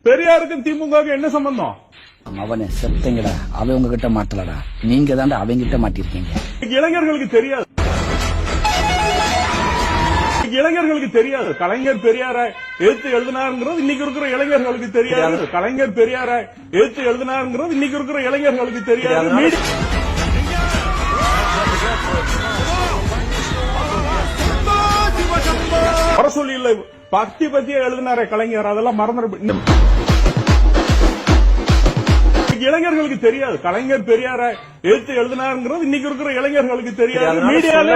பெரியாருக்கும் திமுக என்ன சம்பந்தம்? அவனை செத்தங்கடா, அவன் உங்ககிட்ட மாட்டலடா, நீங்க தாண்டா அவங்கிட்ட மாட்டிருக்கீங்க. இளைஞர்களுக்கு தெரியாது, இளைஞர்களுக்கு தெரியாது கலைஞர் பெரியார எழுத்து எழுதினாருங்கிறது இன்னைக்கு இருக்கிற இளைஞர்களுக்கு தெரியாது. கலைஞர் பெரியார எழுத்து எழுதினாருங்கிறது இன்னைக்கு இருக்கிற இளைஞர்களுக்கு தெரியாது. வர சொல்லி இல்ல பக்தி பத்தியே எழுதினாரே கலைஞர், அதெல்லாம் மறந்துட. இளைஞர்களுக்கு தெரியாது கலைஞர் பெரியார எழுத்து எழுதினாருங்கிறது இன்னைக்கு இருக்கிற இளைஞர்களுக்கு தெரியாது. மீடியால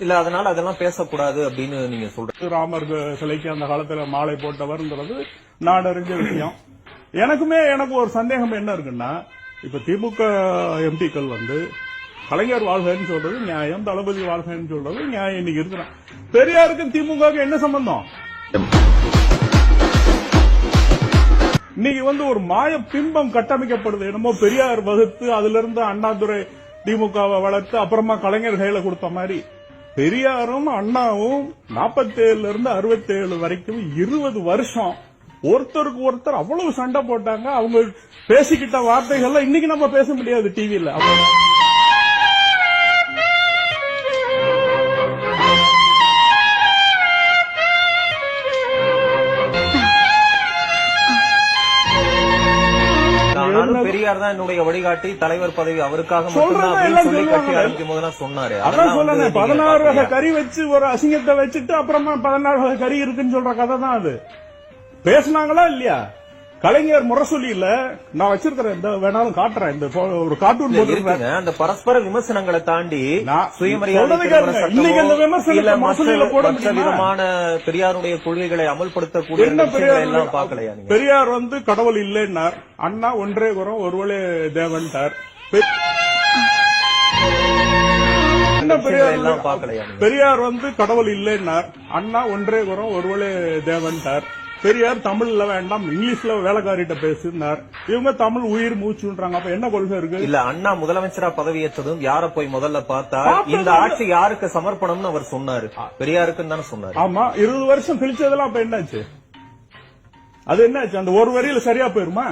இல்ல, அதனால அதெல்லாம் பேசக்கூடாது அப்படின்னு நீங்க சொல்றீங்க. ராமர் சிலைக்கு அந்த காலத்துல மாலை போட்டவர்ங்கிறது நாடறிஞ்ச விஷயம். எனக்கு ஒரு சந்தேகம் என்ன இருக்குன்னா, இப்ப திமுக எம்பிக்கள் கலைஞர் வாழ்கைன்னு சொல்றது நியாயம், தளபதி வாழ்கைன்னு சொல்றது நியாயம். இன்னைக்கு இருக்கிறான். பெரியாருக்கும் திமுக என்ன சம்பந்தம்? இன்னைக்கு ஒரு மாய பிம்பம் கட்டமைக்கப்படுது. என்னமோ பெரியார் வகுத்து அதுல இருந்து அண்ணாதுரை திமுகவை வளர்த்து அப்புறமா கலைஞர் கையில கொடுத்த மாதிரி. பெரியாரும் அண்ணாவும் 47 இருந்து 67 வரைக்கும் 20 வருஷம் ஒருத்தருக்கு ஒருத்தர் அவ்வளவு சண்டை போட்டாங்க. அவங்க பேசிக்கிட்ட வார்த்தைகள்லாம் இன்னைக்கு நம்ம பேச முடியாது டிவியில. பெரியார் தான் என்னுடைய வழிகாட்டி, தலைவர் பதவி அவருக்காக மட்டும்தான் சொல்லி கட்சி ஆரம்பிக்கும் போது சொன்னாரு. அதான் சொல்ல 16 வகை கறி வச்சு ஒரு அசிங்கத்தை வச்சுட்டு அப்புறமா 14 வகை கறி இருக்குன்னு சொல்ற கதை தான் அது. பேசினாங்களா இல்லையா? கலைஞர் முரசொலி இல்ல, நான் வச்சிருக்கிறேன், இந்த வேணாலும் காட்டுறேன். இந்த ஒரு கார்ட்டூன் போட்டுருக்காங்க. அந்த பரஸ்பர விமர்சனங்களை தாண்டி சுயமரியாதை பெரியாருடைய கொள்கைகளை அமல்படுத்தக்கூடிய எல்லாம் பார்க்கலையா? பெரியார் கடவுள் இல்லைன்னார், அண்ணா ஒன்றே குரம் ஒருவளே தேவன் சார். பெரியார் கடவுள் இல்லைன்னார், அண்ணா ஒன்றே குரம் ஒருவளே தேவன் சார். பெரியார் தமிழ்ல வேண்டாம், இங்கிலீஷ்ல வேலைக்காரிட்ட பேசுனார். இவங்க தமிழ் உயிர் மூச்சுன்றாங்க. அப்ப என்ன கொள்கை இருக்கு? இல்ல, அண்ணா முதலமைச்சரா பதவியேற்றதும் யார போய் முதல்ல பார்த்தா இந்த ஆட்சி யாருக்கு சமர்ப்பணம்னு அவர் சொன்னாரு. பெரியாருக்குன்னு தானே சொன்னாரு. ஆமா, 20 வருஷம் கழிச்சதெல்லாம் அப்ப என்னாச்சு? அது என்னாச்சு? அந்த ஒரு வரியில சரியா போயிருமா?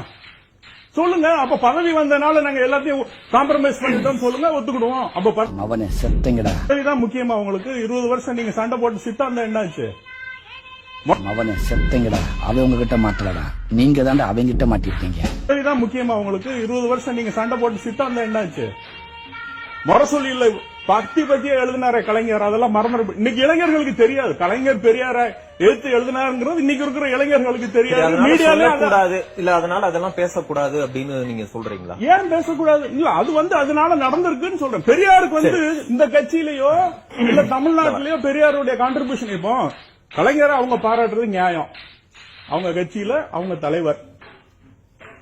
சொல்லுங்க. அப்ப பதவி வந்தனால நாங்க எல்லாத்தையும் காம்ப்ரமைஸ் பண்ணிட்டோம் சொல்லுங்க, ஒத்துக்கிடுவோம். அப்ப அவனை செத்தங்கடா, இதுதான் முக்கியமா உங்களுக்கு. 20 வருஷம் நீங்க சண்டை போட்டு சித்தாந்தம் என்னாச்சு? அவனை செத்தங்கடா, அவன் உங்ககிட்ட மாட்டலடா, நீங்க தாண்டா அவங்கிட்ட மாட்டிருக்கீங்க. இதுதான் முக்கியமா உங்களுக்கு. 20 வருஷம் நீங்க சண்டை போட்டு சித்தாந்தம் என்னாச்சு? முரசொலி இல்ல பக்தி பத்தியே எழுதினாரே கலைஞர், அதெல்லாம் மறந்துட. இன்னைக்கு இளைஞர்களுக்கு தெரியாது கலைஞர் பெரியார எழுத்து எழுதினாருங்கிறது இன்னைக்கு இருக்கிற இளைஞர்களுக்கு தெரியாது. மீடியால இல்ல, அதனால அதெல்லாம் பேசக்கூடாது அப்படின்னு நீங்க சொல்றீங்களா? ஏன் பேசக்கூடாது? இல்ல, அது அதனால நடந்திருக்குன்னு சொல்றேன். பெரியாருக்கு இந்த கட்சியிலயோ இல்ல தமிழ்நாட்டிலயோ பெரியாருடைய கான்ட்ரிபியூஷன் இப்போ கலைஞரை அவங்க பாராட்டுறது நியாயம். அவங்க கட்சியில அவங்க தலைவர்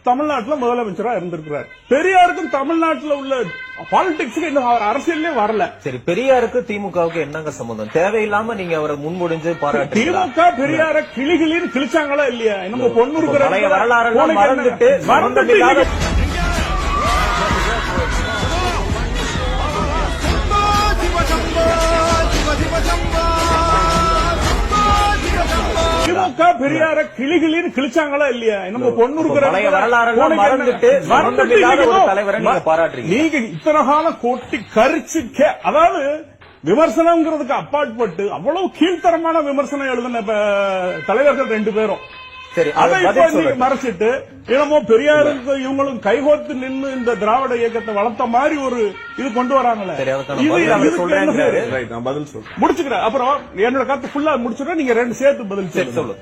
தமிழ்நாட்டில் முதலமைச்சரா இருந்திருக்கிறார். பெரியாருக்கும் தமிழ்நாட்டில் உள்ள பாலிடிக்ஸுக்கு இன்னும் அவர் அரசியலே வரல. சரி, பெரியாருக்கு திமுகவுக்கு என்னங்க சம்பந்தம்? தேவையில்லாம நீங்க அவரை முன்மொழிஞ்சு பாராட்டு. திமுக பெரியார கிளிகளின்னு கிழிச்சாங்களா இல்லையா? நம்ம பொண்ணு வரலாறு மறந்துட்டு திமுக பெரியார கிளிகளின்னு கிழிச்சாங்களா இல்லையா? நம்ம பொண்ணு நீங்க இத்தனை காலம் கொட்டி கரிச்சு, அதாவது விமர்சனம்ங்கிறதுக்கு அப்பாற்பட்டு அவ்வளவு கீழ்த்தரமான விமர்சனம் எழுதின தலைவர்கள் 2 பேரும். சரி, அதை மறைச்சிட்டு என்னமோ பெரியாருக்கு இவங்களும் கைகோத்து நின்று இந்த திராவிட இயக்கத்தை வளர்த்த மாதிரி ஒரு இது கொண்டு வராங்களே. முடிச்சுக்கிறேன். அப்புறம் என்னோட கருத்து ஃபுல்லா முடிச்சுக்கிறேன். நீங்க 2 சேர்த்து பதில் சொல்லு.